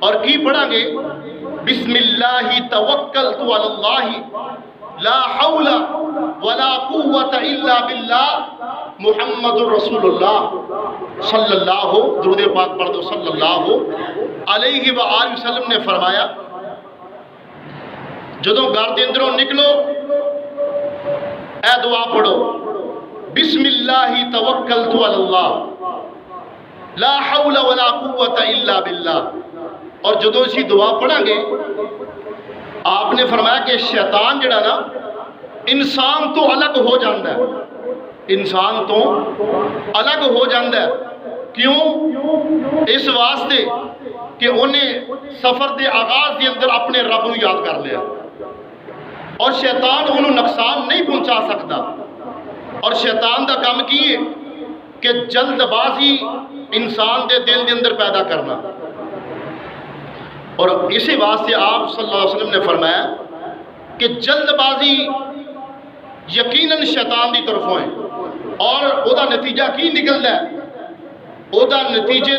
اور کی پڑھیں گے بسم اللہ توکلت علی اللہ لا حول ولا قوت الا باللہ محمد رسول اللہ صلی اللہ درود پاک پڑھ دو صلی اللہ علیہ وآلہ وسلم نے فرمایا جدوں گھر دے اندروں نکلو اے دعا پڑھو بسم اللہ توکلت علی اللہ لا حول ولا قوت الا باللہ. اور جدوں اسی دعا پڑھیں گے آپ نے فرمایا کہ شیطان جڑا نا انسان تو الگ ہو جاندہ ہے, انسان تو الگ ہو جاندہ ہے. کیوں؟ اس واسطے کہ انہیں سفر دے آغاز دے اندر اپنے رب کو یاد کر لیا اور شیطان انہوں نقصان نہیں پہنچا سکتا. اور شیطان دا کام کیے کہ جلد بازی انسان دے دل دے اندر پیدا کرنا. اور اسی واسطے آپ صلی اللہ علیہ وسلم نے فرمایا کہ جلد بازی یقیناً شیطان دی طرفوں ہے. اور او دا نتیجہ کی نکلدا ہے؟ او دا نتیجے